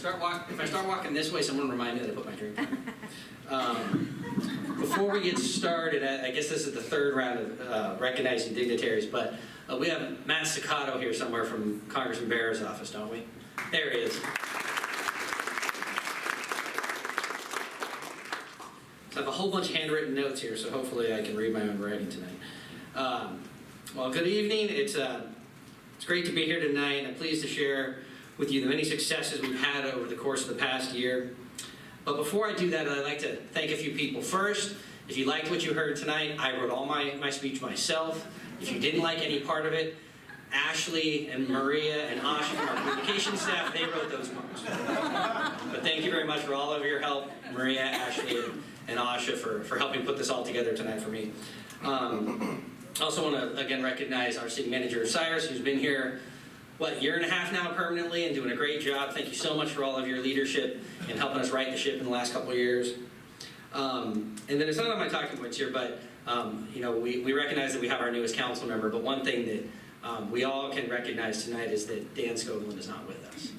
if I start walking this way, someone remind me that I put my drink down. Before we get started, I guess this is the third round of recognizing dignitaries, but we have Matt Staccato here somewhere from Congressman Barrett's office, don't we? There he is. So I have a whole bunch of handwritten notes here, so hopefully I can read my own writing tonight. Well, good evening. It's great to be here tonight, and I'm pleased to share with you the many successes we've had over the course of the past year. But before I do that, I'd like to thank a few people. First, if you liked what you heard tonight, I wrote all my speech myself. If you didn't like any part of it, Ashley and Maria and Asha from our communications staff, they wrote those marks. But thank you very much for all of your help, Maria, Ashley, and Asha for helping put this all together tonight for me. I also want to, again, recognize our city manager, Cyrus, who's been here, a year and a half now permanently and doing a great job. Thank you so much for all of your leadership and helping us right the ship in the last couple of years. And then it's not on my talking points here, but we recognize that we have our newest council member, but one thing that we all can recognize tonight is that Dan Scoglin is not with us.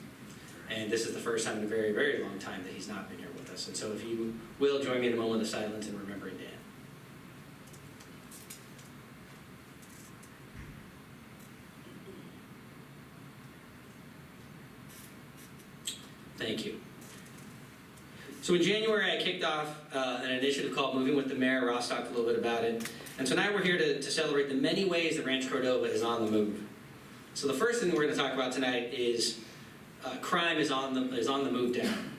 And this is the first time in a very, very long time that he's not been here with us. And so if you will, join me in a moment of silence in remembering Dan. Thank you. So in January, I kicked off an initiative called Moving with the Mayor. Ross talked a little bit about it. And tonight we're here to celebrate the many ways that Rancho Cordova is on the move. So the first thing we're going to talk about tonight is crime is on the move down.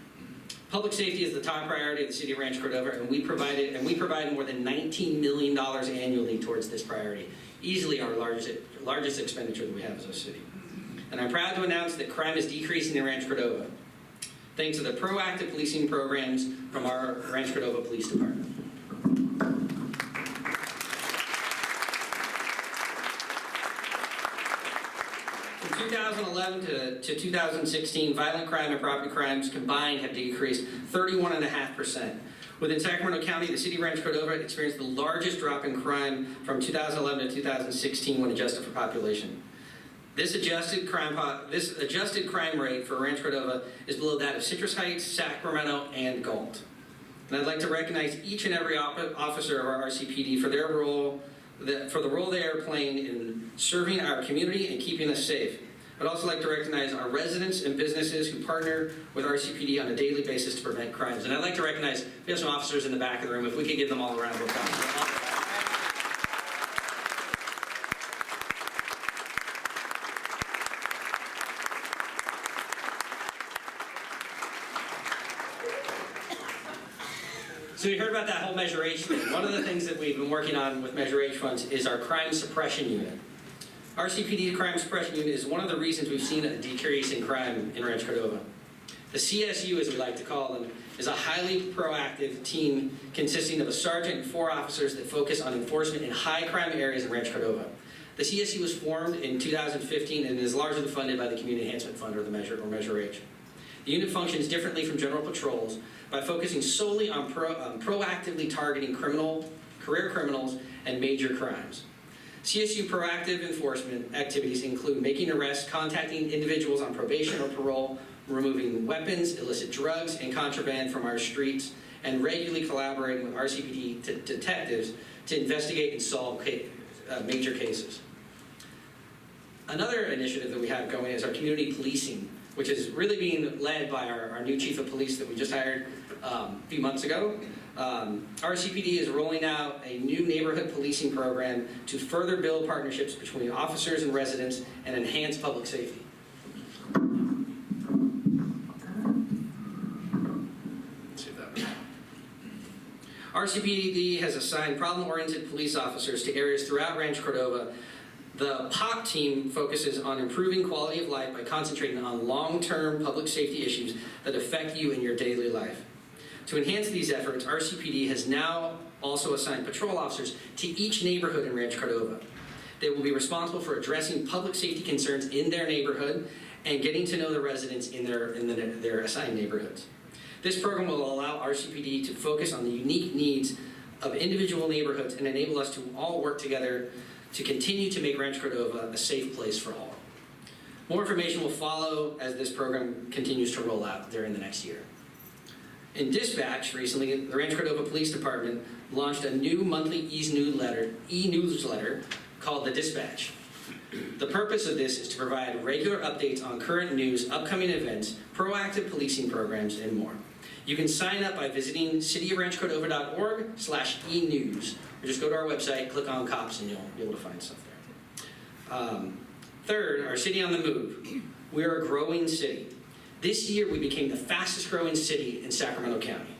Public safety is the top priority of the city of Rancho Cordova, and we provide more than $19 million annually towards this priority. Easily our largest expenditure that we have as a city. And I'm proud to announce that crime is decreasing in Rancho Cordova, thanks to the proactive policing programs from our Rancho Cordova Police Department. From 2011 to 2016, violent crime and property crimes combined have decreased 31.5%. Within Sacramento County, the city of Rancho Cordova experienced the largest drop in crime from 2011 to 2016 when adjusted for population. This adjusted crime rate for Rancho Cordova is below that of Citrus Heights, Sacramento, and Galt. And I'd like to recognize each and every officer of our RCPD for their role, for the role they are playing in serving our community and keeping us safe. I'd also like to recognize our residents and businesses who partner with RCPD on a daily basis to prevent crimes. And I'd like to recognize, we have some officers in the back of the room, if we could give them all a round of applause. So you heard about that whole Measure H thing. One of the things that we've been working on with Measure H funds is our crime suppression unit. RCPD crime suppression unit is one of the reasons we've seen a decrease in crime in Rancho Cordova. The CSU, as we like to call them, is a highly proactive team consisting of a sergeant and 4 officers that focus on enforcement in high crime areas in Rancho Cordova. The CSU was formed in 2015 and is largely funded by the Community Enhancement Fund, or Measure H. The unit functions differently from general patrols by focusing solely on proactively targeting career criminals and major crimes. CSU proactive enforcement activities include making arrests, contacting individuals on probation or parole, removing weapons, illicit drugs, and contraband from our streets, and regularly collaborating with RCPD detectives to investigate and solve major cases. Another initiative that we have going is our community policing, which is really being led by our new chief of police that we just hired a few months ago. RCPD is rolling out a new neighborhood policing program to further build partnerships between officers and residents and enhance public safety. Let's see if that works. RCPD has assigned problem-oriented police officers to areas throughout Rancho Cordova. The POP team focuses on improving quality of life by concentrating on long-term public safety issues that affect you in your daily life. To enhance these efforts, RCPD has now also assigned patrol officers to each neighborhood in Rancho Cordova. They will be responsible for addressing public safety concerns in their neighborhood and getting to know the residents in their assigned neighborhoods. This program will allow RCPD to focus on the unique needs of individual neighborhoods and enable us to all work together to continue to make Rancho Cordova a safe place for all. More information will follow as this program continues to roll out during the next year. In dispatch, recently, the Rancho Cordova Police Department launched a new monthly e-newsletter called The Dispatch. The purpose of this is to provide regular updates on current news, upcoming events, proactive policing programs, and more. You can sign up by visiting cityofranchocordova.org/e-news, or just go to our website, click on cops, and you'll be able to find stuff there. Third, our city on the move. We are a growing city. This year, we became the fastest growing city in Sacramento County.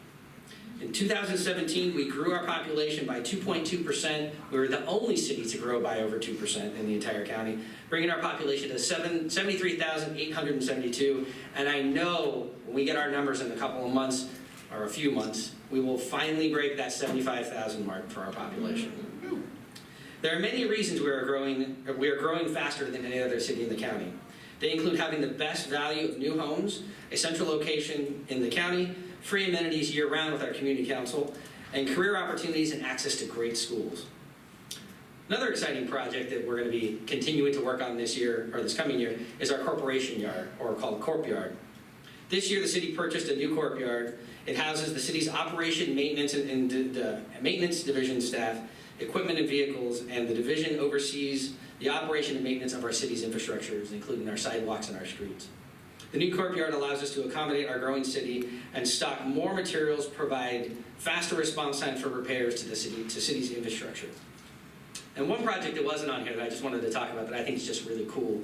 In 2017, we grew our population by 2.2%. We were the only city to grow by over 2% in the entire county, bringing our population to 73,872. And I know when we get our numbers in a couple of months, or a few months, we will finally break that 75,000 mark for our population. There are many reasons we are growing faster than any other city in the county. They include having the best value of new homes, a central location in the county, free amenities year-round with our community council, and career opportunities and access to great schools. Another exciting project that we're going to be continuing to work on this year, or this coming year, is our corporation yard, or called Corp Yard. This year, the city purchased a new Corp Yard. It houses the city's operation, maintenance, and maintenance division staff, equipment and vehicles, and the division oversees the operation and maintenance of our city's infrastructures, including our sidewalks and our streets. The new Corp Yard allows us to accommodate our growing city and stock more materials, provide faster response times for repairs to the city's infrastructure. And one project that wasn't on here that I just wanted to talk about that I think is just really cool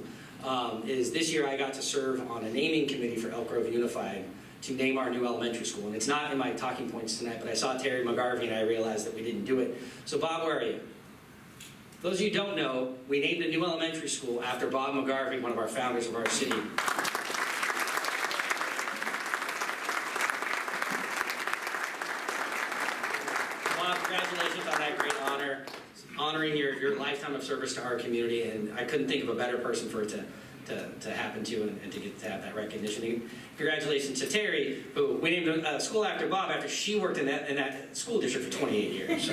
is this year I got to serve on a naming committee for Elk Grove Unified to name our new elementary school. And it's not in my talking points tonight, but I saw Terry McGarvey and I realized that we didn't do it. So Bob, where are you? Those of you who don't know, we named a new elementary school after Bob McGarvey, one of our founders of our city. Bob, congratulations on that great honor, honoring your lifetime of service to our community, and I couldn't think of a better person for it to happen to and to get to have that recognition. And congratulations to Terry, who we named a school after Bob after she worked in that school district for 28 years.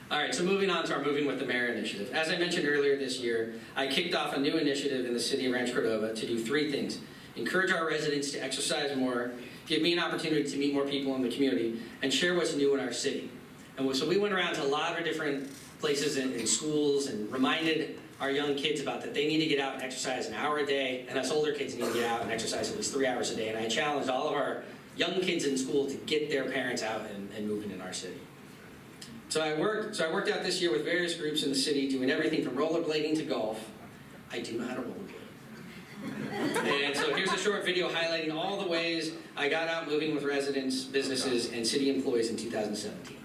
All right, so moving on to our Moving with the Mayor initiative. As I mentioned earlier this year, I kicked off a new initiative in the city of Rancho Cordova to do 3 things. Encourage our residents to exercise more, give me an opportunity to meet more people in the community, and share what's new in our city. And so we went around to a lot of different places in schools and reminded our young kids about that they need to get out and exercise an hour a day, and us older kids need to get out and exercise at least 3 hours a day. And I challenged all of our young kids in school to get their parents out and moving in our city. So I worked out this year with various groups in the city, doing everything from rollerblading to golf. I do know how to rollerblade. And so here's a short video highlighting all the ways I got out moving with residents, businesses, and city employees in 2017.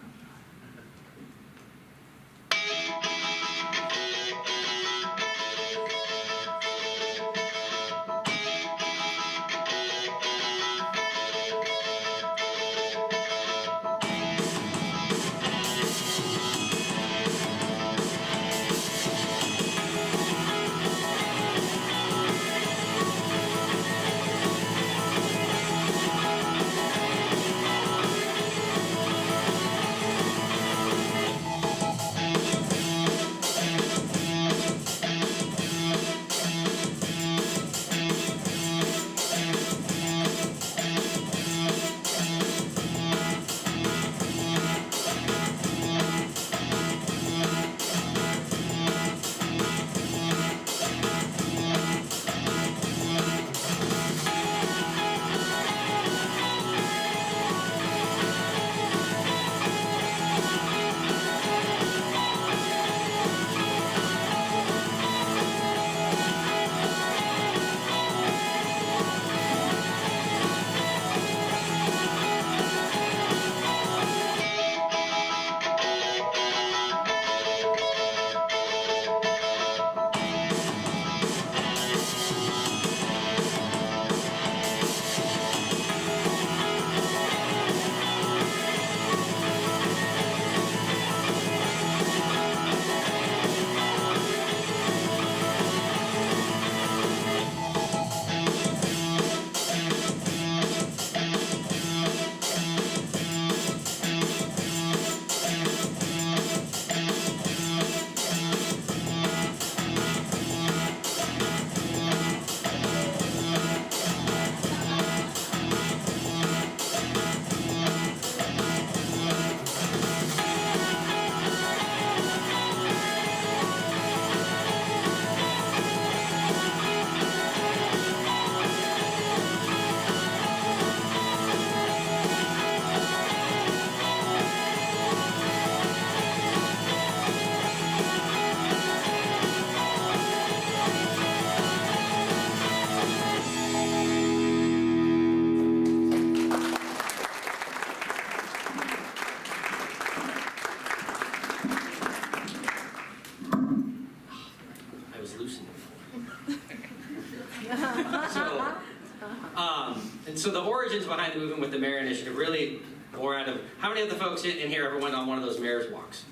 origins behind the Moving with the Mayor initiative really bore out of, how many of the folks in here ever went on one of those mayor's walks?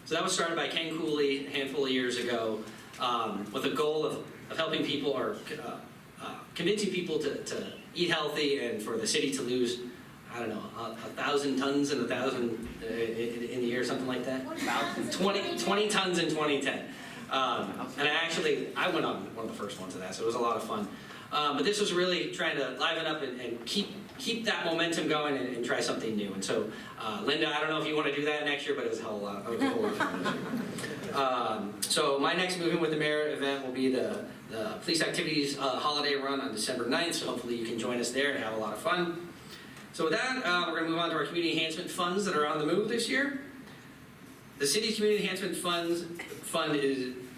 So that was started by Ken Cooley a handful of years ago with a goal of helping people or convincing people to eat healthy and for the city to lose, I don't know, 1,000 tons in the year, something like that. 20 tons in 2010. And I went on one of the first ones of that, so it was a lot of fun. But this was really trying to liven up and keep that momentum going and try something new. And so, Linda, I don't know if you want to do that next year, but it was a whole lot of fun this year. So my next Moving with the Mayor event will be the Police Activities Holiday Run on December 9th, so hopefully you can join us there and have a lot of fun. So with that, we're going to move on to our community enhancement funds that are on the move this year. The city's community enhancement fund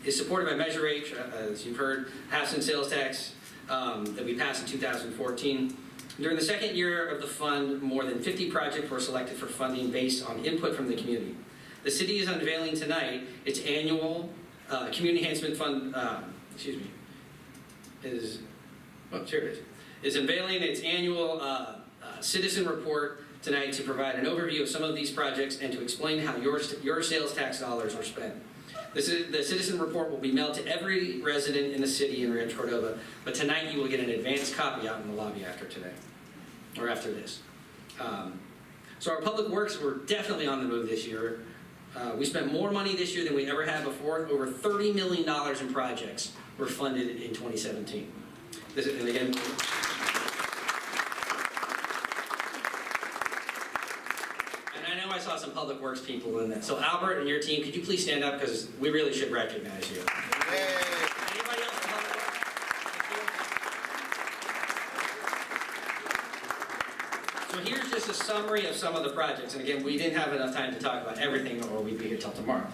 is supported by Measure H, as you've heard, half cent sales tax that we passed in 2014. During the second year of the fund, more than 50 projects were selected for funding based on input from the community. The city is unveiling tonight its annual community enhancement fund, is unveiling its annual citizen report tonight to provide an overview of some of these projects and to explain how your sales tax dollars were spent. The citizen report will be mailed to every resident in the city in Rancho Cordova, but tonight you will get an advanced copy out in the lobby after today, or after this. So our public works were definitely on the move this year. We spent more money this year than we ever had before. Over $30 million in projects were funded in 2017. And again, I saw some public works people in that. So Albert and your team, could you please stand up because we really should recognize you. Anybody else in public works? So here's just a summary of some of the projects. And again, we didn't have enough time to talk about everything or we'd be here till tomorrow.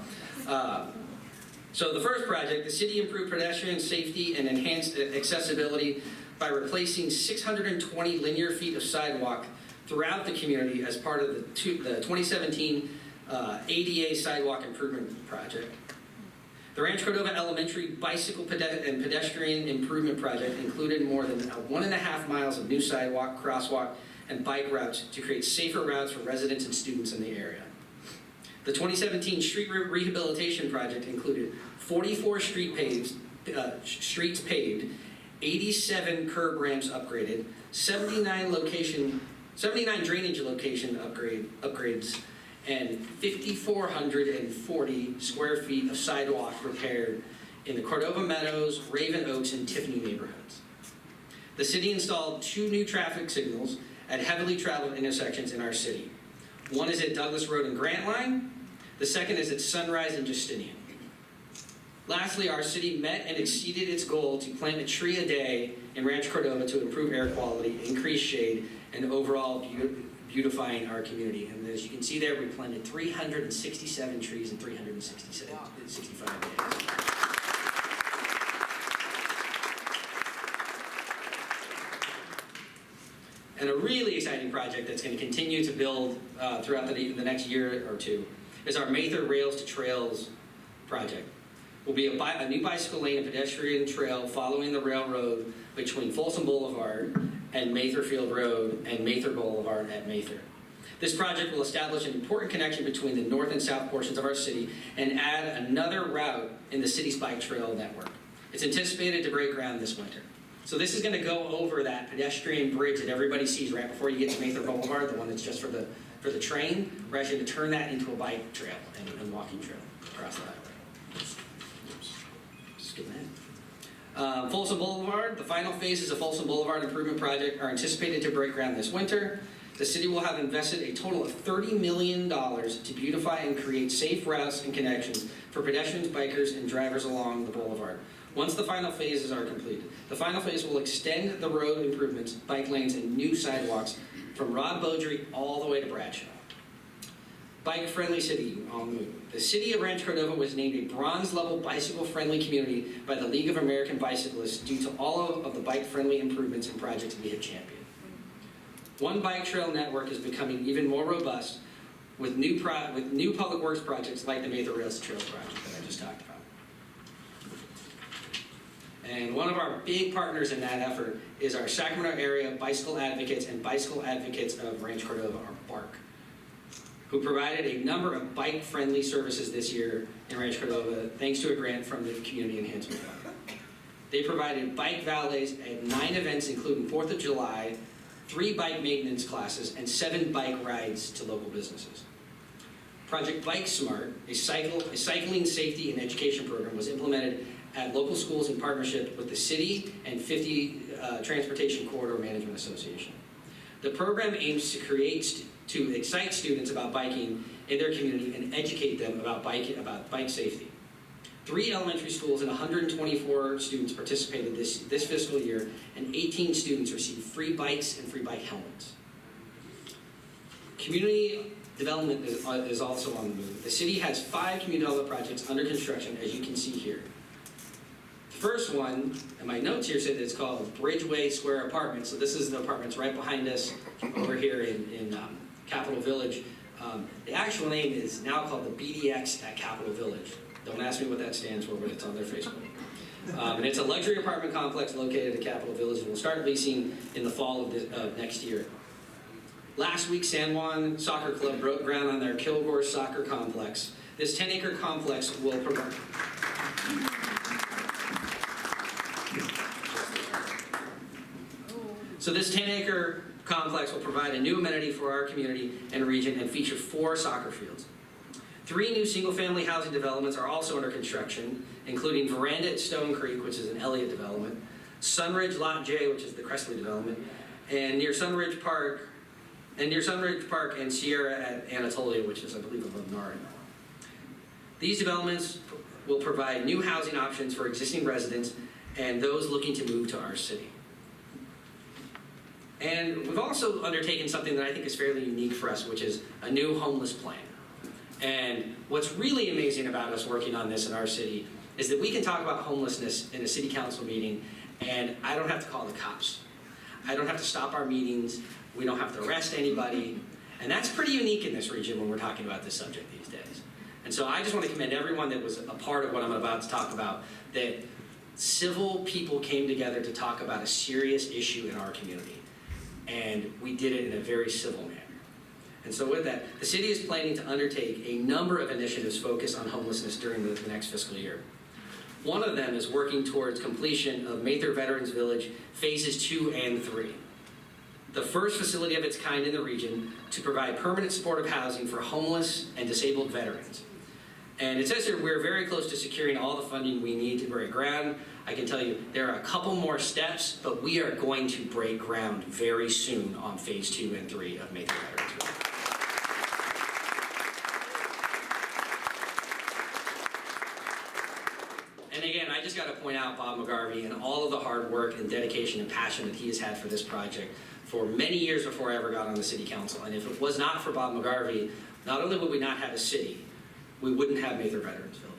So the first project, the city improved pedestrian safety and enhanced accessibility by replacing 620 linear feet of sidewalk throughout the community as part of the 2017 ADA Sidewalk Improvement Project. The Rancho Cordova Elementary Bicycle and Pedestrian Improvement Project included more than 1.5 miles of new sidewalk, crosswalk, and bike routes to create safer routes for residents and students in the area. The 2017 Street Rehabilitation Project included 44 streets paved, 87 curb ramps upgraded, 79 drainage location upgrades, and 5,440 square feet of sidewalk repaired in the Cordova Meadows, Raven Oaks, and Tiffany neighborhoods. The city installed 2 new traffic signals at heavily traveled intersections in our city. One is at Douglas Road and Grant Line. The second is at Sunrise and Justinian. Lastly, our city met and exceeded its goal to plant a tree a day in Rancho Cordova to improve air quality, increase shade, and overall beautifying our community. And as you can see there, we planted 367 trees in 365 days. And a really exciting project that's going to continue to build throughout the next year or two is our Mather Rails to Trails project. Will be a new bicycle lane and pedestrian trail following the railroad between Folsom Boulevard and Matherfield Road and Mather Boulevard at Mather. This project will establish an important connection between the north and south portions of our city and add another route in the city's bike trail network. It's anticipated to break ground this winter. So this is going to go over that pedestrian bridge that everybody sees right before you get to Mather Boulevard, the one that's just for the train. We're actually going to turn that into a bike trail and walking trail across the highway. Folsom Boulevard, the final phases of Folsom Boulevard Improvement Project are anticipated to break ground this winter. The city will have invested a total of $30 million to beautify and create safe routes and connections for pedestrians, bikers, and drivers along the boulevard. Once the final phases are completed, the final phase will extend the road improvements, bike lanes, and new sidewalks from Rod Beaudry all the way to Bradshaw. Bike-friendly city on the move. The city of Rancho Cordova was named a bronze-level bicycle-friendly community by the League of American Bicyclists due to all of the bike-friendly improvements and projects we have championed. One bike trail network is becoming even more robust with new public works projects like the Mather Rails to Trails project that I just talked about. And one of our big partners in that effort is our Sacramento Area Bicycle Advocates and Bicycle Advocates of Rancho Cordova, or BARC, who provided a number of bike-friendly services this year in Rancho Cordova thanks to a grant from the Community Enhancement Fund. They provided bike valets at 9 events, including 4th of July, 3 bike maintenance classes, and 7 bike rides to local businesses. Project Bike Smart, a cycling safety and education program, was implemented at local schools in partnership with the city and 50 Transportation Corridor Management Association. The program aims to excite students about biking in their community and educate them about bike safety. 3 elementary schools and 124 students participated this fiscal year, and 18 students received free bikes and free bike helmets. Community development is also on the move. The city has 5 community development projects under construction, as you can see here. The first one, and my notes here say that it's called Bridgeway Square Apartments. So this is the apartments right behind us over here in Capitol Village. The actual name is now called the BDX at Capitol Village. Don't ask me what that stands for, but it's on their Facebook. And it's a luxury apartment complex located at Capitol Village, and will start leasing in the fall of next year. Last week, San Juan Soccer Club broke ground on their Kilgore Soccer Complex. This 10-acre complex will provide... So this 10-acre complex will provide a new amenity for our community and region and feature 4 soccer fields. 3 new single-family housing developments are also under construction, including Veranda at Stone Creek, which is an Elliott development, Sunridge Lot J, which is the Cressley development, and near Sunridge Park and Sierra at Anatolia, which is, I believe, above Nard. These developments will provide new housing options for existing residents and those looking to move to our city. And we've also undertaken something that I think is fairly unique for us, which is a new homeless plan. And what's really amazing about us working on this in our city is that we can talk about homelessness in a city council meeting, and I don't have to call the cops. I don't have to stop our meetings. We don't have to arrest anybody. And that's pretty unique in this region when we're talking about this subject these days. And so I just want to commend everyone that was a part of what I'm about to talk about, that civil people came together to talk about a serious issue in our community. And we did it in a very civil manner. And so with that, the city is planning to undertake a number of initiatives focused on homelessness during the next fiscal year. One of them is working towards completion of Mather Veterans Village Phases 2 and 3. The first facility of its kind in the region to provide permanent supportive housing for homeless and disabled veterans. And it says here we're very close to securing all the funding we need to break ground. I can tell you there are a couple more steps, but we are going to break ground very soon on Phase 2 and 3 of Mather Veterans Village. And again, I just got to point out Bob McGarvey and all of the hard work and dedication and passion that he has had for this project for many years before I ever got on the city council. And if it was not for Bob McGarvey, not only would we not have a city, we wouldn't have Mather Veterans Village.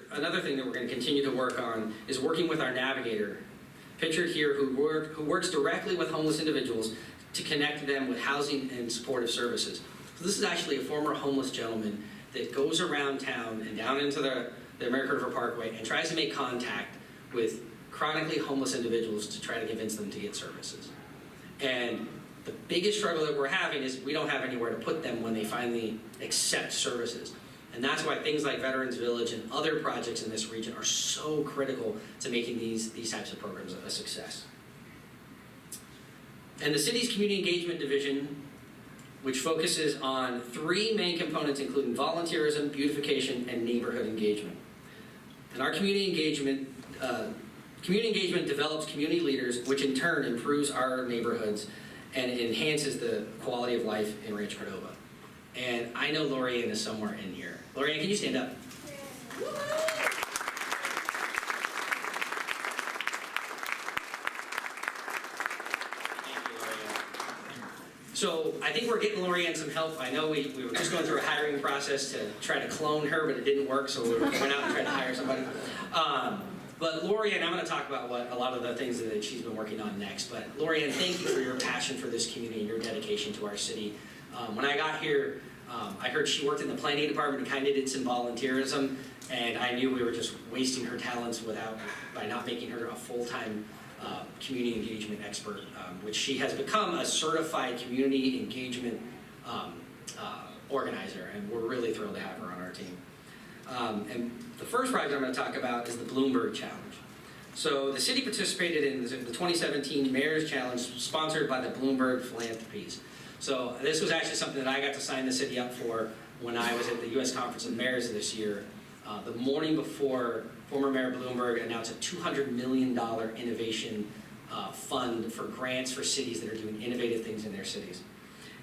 Another thing that we're going to continue to work on is working with our navigator, pictured here, who works directly with homeless individuals to connect them with housing and supportive services. So this is actually a former homeless gentleman that goes around town and down into the American River Parkway and tries to make contact with chronically homeless individuals to try to convince them to get services. And the biggest struggle that we're having is we don't have anywhere to put them when they finally accept services. And that's why things like Veterans Village and other projects in this region are so critical to making these types of programs a success. And the city's community engagement division, which focuses on 3 main components, including volunteerism, beautification, and neighborhood engagement. And our community engagement develops community leaders, which in turn improves our neighborhoods and enhances the quality of life in Rancho Cordova. And I know Lorianne is somewhere in here. Lorianne, can you stand up? So I think we're getting Lorianne some help. I know we were just going through a hiring process to try to clone her, but it didn't work, so we went out and tried to hire somebody. But Lorianne, I'm going to talk about what a lot of the things that she's been working on next. But Lorianne, thank you for your passion for this community and your dedication to our city. When I got here, I heard she worked in the planning department and kind of did some volunteerism, and I knew we were just wasting her talents by not making her a full-time community engagement expert, which she has become a certified community engagement organizer, and we're really thrilled to have her on our team. And the first project I'm going to talk about is the Bloomberg Challenge. So the city participated in the 2017 Mayor's Challenge sponsored by the Bloomberg Philanthropies. So this was actually something that I got to sign the city up for when I was at the U.S. Conference of Mayors this year. The morning before, former Mayor Bloomberg announced a $200 million innovation fund for grants for cities that are doing innovative things in their cities.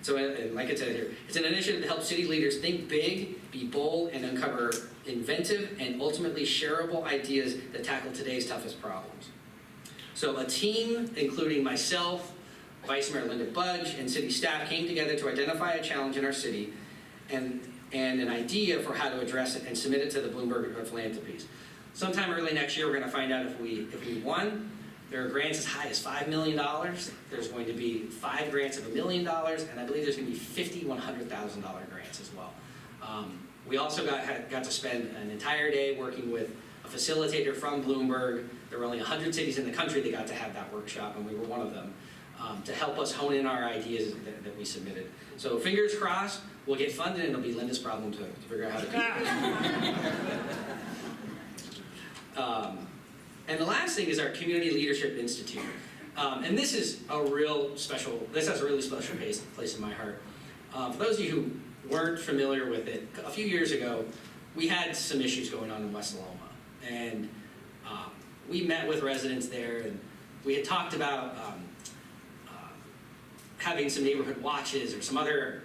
So, like it said here, it's an initiative to help city leaders think big, be bold, and uncover inventive and ultimately shareable ideas that tackle today's toughest problems. So a team, including myself, Vice Mayor Linda Budge, and city staff came together to identify a challenge in our city and an idea for how to address it and submit it to the Bloomberg Philanthropies. Sometime early next year, we're going to find out if we won. There are grants as high as $5 million. There's going to be 5 grants of $1 million, and I believe there's going to be 50 $100,000 grants as well. We also got to spend an entire day working with a facilitator from Bloomberg. There were only 100 cities in the country that got to have that workshop, and we were one of them, to help us hone in our ideas that we submitted. So fingers crossed, we'll get funded, and it'll be Linda's problem to figure out how to do it. And the last thing is our Community Leadership Institute. And this is a real special, this has a really special place in my heart. For those of you who weren't familiar with it, a few years ago, we had some issues going on in West Loma. And we met with residents there, and we had talked about having some neighborhood watches or some other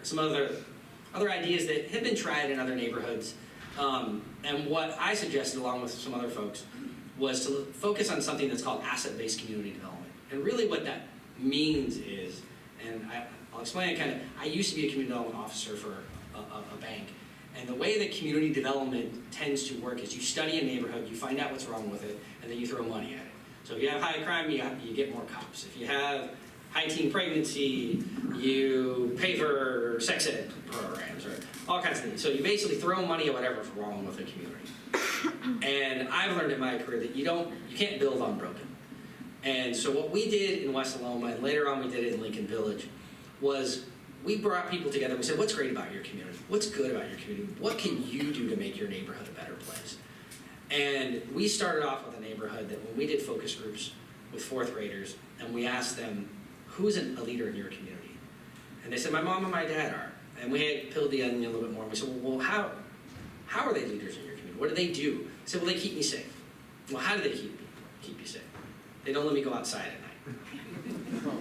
ideas that had been tried in other neighborhoods. And what I suggested, along with some other folks, was to focus on something that's called asset-based community development. And really what that means is, and I'll explain it kind of, I used to be a community development officer for a bank, and the way that community development tends to work is you study a neighborhood, you find out what's wrong with it, and then you throw money at it. So if you have high crime, you get more cops. If you have high teen pregnancy, you pay for sex ed programs, or all kinds of things. So you basically throw money at whatever's wrong with a community. And I've learned in my career that you can't build on broken. And so what we did in West Loma, and later on we did it in Lincoln Village, was we brought people together and we said, what's great about your community? What's good about your community? What can you do to make your neighborhood a better place? And we started off with a neighborhood that when we did focus groups with 4th graders, and we asked them, who's a leader in your community? And they said, my mom and my dad are. And we had peeled the onion a little bit more, and we said, well, how are they leaders in your community? What do they do? I said, well, they keep me safe. Well, how do they keep you safe? They don't let me go outside at night.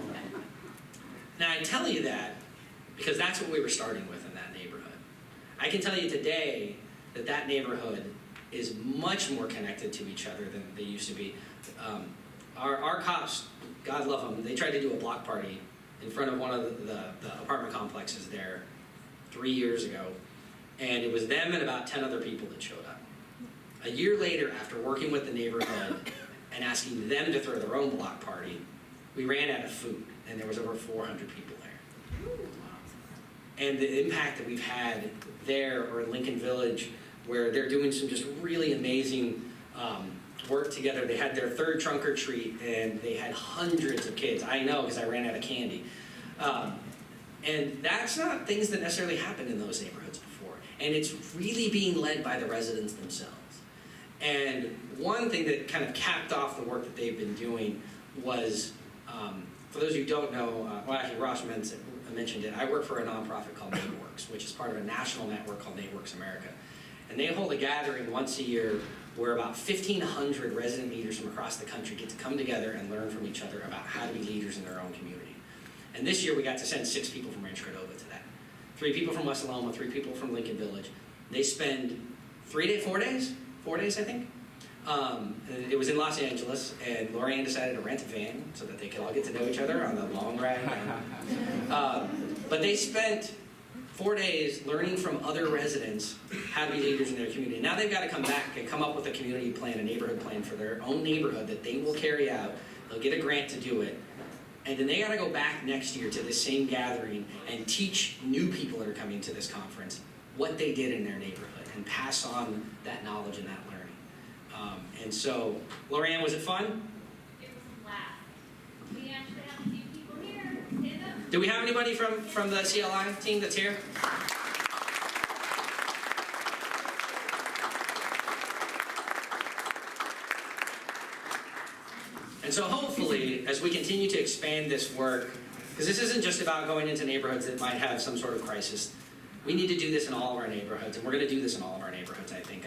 Now, I tell you that because that's what we were starting with in that neighborhood. I can tell you today that that neighborhood is much more connected to each other than they used to be. Our cops, God love them, they tried to do a block party in front of one of the apartment complexes there 3 years ago, and it was them and about 10 other people that showed up. A year later, after working with the neighborhood and asking them to throw their own block party, we ran out of food, and there was over 400 people there. And the impact that we've had there, or in Lincoln Village, where they're doing some just really amazing work together. They had their 3rd trunk or treat, and they had hundreds of kids. I know, because I ran out of candy. And that's not things that necessarily happened in those neighborhoods before. And it's really being led by the residents themselves. And one thing that kind of capped off the work that they've been doing was, for those who don't know, well, actually Ross mentioned it, I work for a nonprofit called NeighborWorks, which is part of a national network called NeighborWorks America. And they hold a gathering once a year where about 1,500 resident leaders from across the country get to come together and learn from each other about how to be leaders in their own community. And this year we got to send 6 people from Rancho Cordova to that. 3 people from West Loma, 3 people from Lincoln Village. They spend 4 days I think. It was in Los Angeles, and Lorianne decided to rent a van so that they could all get to know each other on the long ride. But they spent 4 days learning from other residents how to be leaders in their community. Now they've got to come back and come up with a community plan, a neighborhood plan for their own neighborhood that they will carry out. They'll get a grant to do it. And then they got to go back next year to this same gathering and teach new people that are coming to this conference what they did in their neighborhood and pass on that knowledge and that learning. And so, Lorianne, was it fun? It was a blast. We actually have a few people here. Stand up. Do we have anybody from the CLI team that's here? And so hopefully, as we continue to expand this work, because this isn't just about going into neighborhoods that might have some sort of crisis, we need to do this in all of our neighborhoods, and we're going to do this in all of our neighborhoods, I think.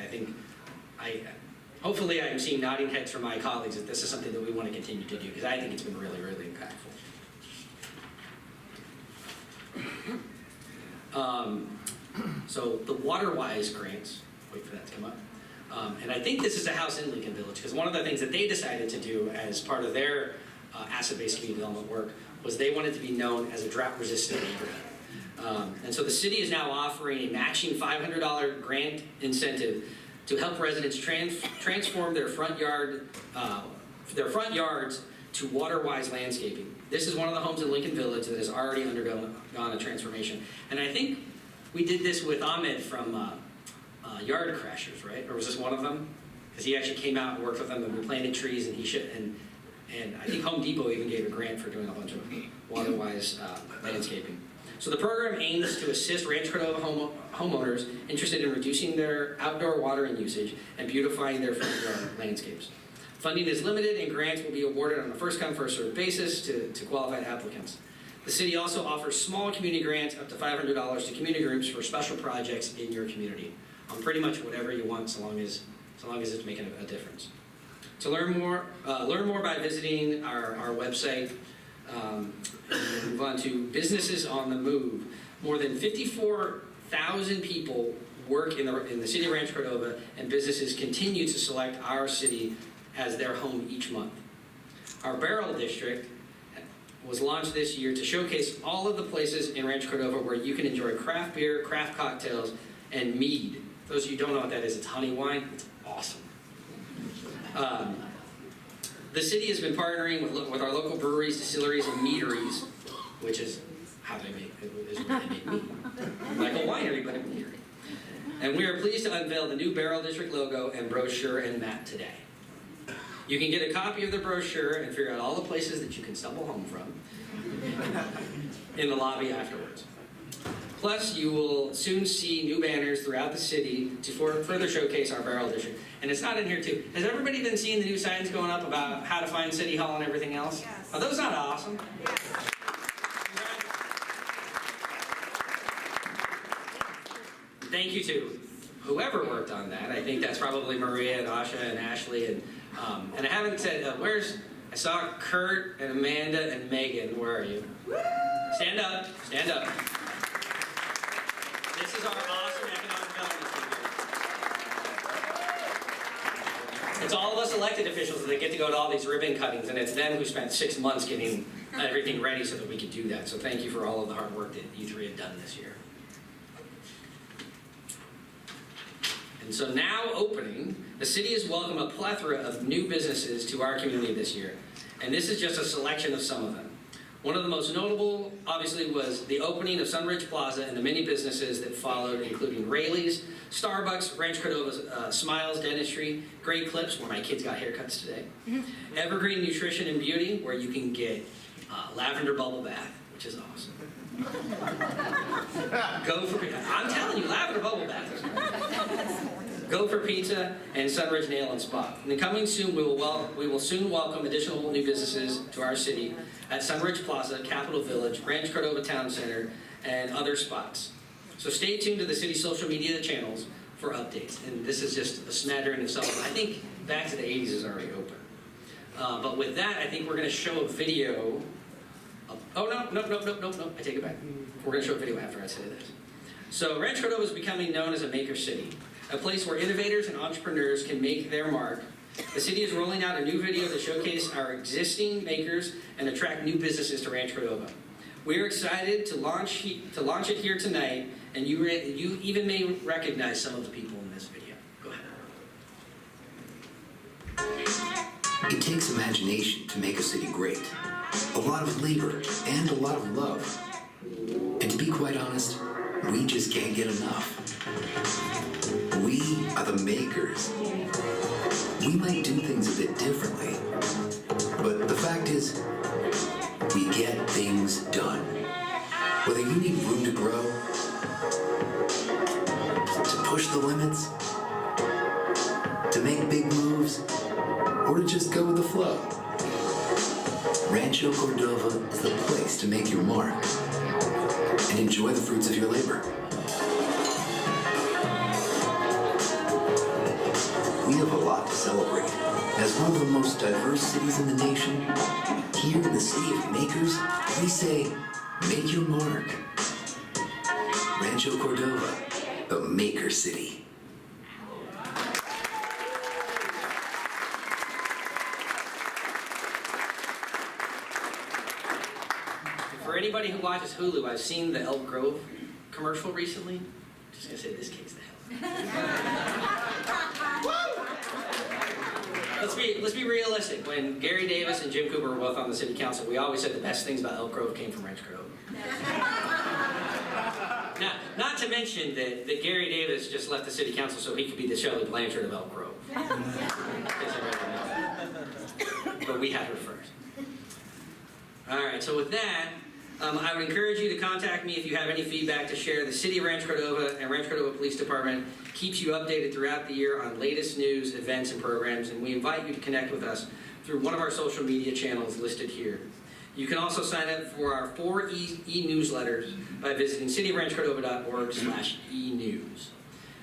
Hopefully I'm seeing nodding heads from my colleagues that this is something that we want to continue to do, because I think it's been really, really impactful. So the WaterWise grants, wait for that to come up. And I think this is a house in Lincoln Village, because one of the things that they decided to do as part of their asset-based community development work was they wanted to be known as a drought-resistant neighborhood. And so the city is now offering a matching $500 grant incentive to help residents transform their front yards to WaterWise landscaping. This is one of the homes in Lincoln Village that has already undergone a transformation. And I think we did this with Ahmed from Yard Crashers, right? Or was this one of them? Because he actually came out and worked with them, and we planted trees, and and I think Home Depot even gave a grant for doing a bunch of WaterWise landscaping. So the program aims to assist Rancho Cordova homeowners interested in reducing their outdoor watering usage and beautifying their front yard landscapes. Funding is limited, and grants will be awarded on a first-come, first-served basis to qualified applicants. The city also offers small community grants up to $500 to community groups for special projects in your community, on pretty much whatever you want, so long as it's making a difference. To learn more by visiting our website. Move on to Businesses on the Move. More than 54,000 people work in the city of Rancho Cordova, and businesses continue to select our city as their home each month. Our Barrel District was launched this year to showcase all of the places in Rancho Cordova where you can enjoy craft beer, craft cocktails, and mead. For those of you who don't know what that is, it's honey wine. It's awesome. The city has been partnering with our local breweries, distilleries, and meaderies, which is how they make mead. Like a winery, but a meadery. And we are pleased to unveil the new Barrel District logo and brochure and map today. You can get a copy of the brochure and figure out all the places that you can stumble home from in the lobby afterwards. Plus, you will soon see new banners throughout the city to further showcase our Barrel District. And it's not in here too. Has everybody been seeing the new signs going up about how to find City Hall and everything else? Yes. Are those not awesome? Yes. Thank you to whoever worked on that. I think that's probably Maria and Asha and Ashley. And I haven't said, I saw Kurt and Amanda and Megan. Where are you? Stand up. Stand up. This is our awesome economic development team. It's all of us elected officials that get to go to all these ribbon cuttings, and it's them who spent 6 months getting everything ready so that we could do that. So thank you for all of the hard work that you three have done this year. And so now opening, the city has welcomed a plethora of new businesses to our community this year. And this is just a selection of some of them. One of the most notable, obviously, was the opening of Sunridge Plaza and the many businesses that followed, including Rayleigh's, Starbucks, Rancho Cordova's Smiles Dentistry, Great Clips, where my kids got haircuts today, Evergreen Nutrition and Beauty, where you can get lavender bubble bath, which is awesome. I'm telling you, lavender bubble bath is great. Go for Pizza, and Sunridge Nail and Spa. And coming soon, we will soon welcome additional new businesses to our city at Sunridge Plaza, Capitol Village, Rancho Cordova Town Center, and other spots. So stay tuned to the city's social media channels for updates. And this is just a smattering of some. I think Back to the 80s is already open. But with that, I think we're going to show a video. No, I take it back. We're going to show a video after I say this. So Rancho Cordova is becoming known as a maker city, a place where innovators and entrepreneurs can make their mark. The city is rolling out a new video to showcase our existing makers and attract new businesses to Rancho Cordova. We're excited to launch it here tonight, and you even may recognize some of the people in this video. Go ahead. It takes imagination to make a city great. a lot of labor, and a lot of love. And to be quite honest, we just can't get enough. We are the makers. We might do things a bit differently, but the fact is, we get things done. Whether you need room to grow, to push the limits, to make big moves, or to just go with the flow, Rancho Cordova is the place to make your mark and enjoy the fruits of your labor. We have a lot to celebrate. As one of the most diverse cities in the nation, here in the city of makers, we say, make your mark. Rancho Cordova, the Maker City. For anybody who watches Hulu, I've seen the Elk Grove commercial recently. Just gonna say this kicks the hell. Let's be realistic. When Gary Davis and Jim Cooper were both on the city council, we always said the best things about Elk Grove came from Rancho Cordova. Now, not to mention that Gary Davis just left the city council so he could be the Shelley Blanchard of Elk Grove. But we had her first. All right, so with that, I would encourage you to contact me if you have any feedback to share. The City of Rancho Cordova and Rancho Cordova Police Department keeps you updated throughout the year on latest news, events, and programs, and we invite you to connect with us through one of our social media channels listed here. You can also sign up for our 4 e-newsletters by visiting cityofranchocordova.org/e-news.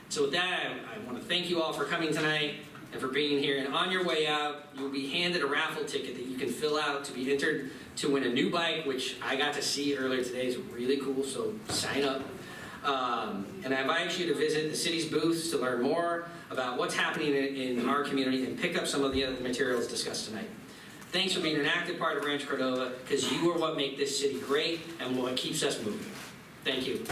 So with that, I want to thank you all for coming tonight and for being here. And on your way out, you'll be handed a raffle ticket that you can fill out to be entered to win a new bike, which I got to see earlier today. Is really cool, so sign up. And I invite you to visit the city's booths to learn more about what's happening in our community and pick up some of the other materials discussed tonight. Thanks for being an active part of Rancho Cordova, because you are what make this city great and what keeps us moving. Thank you.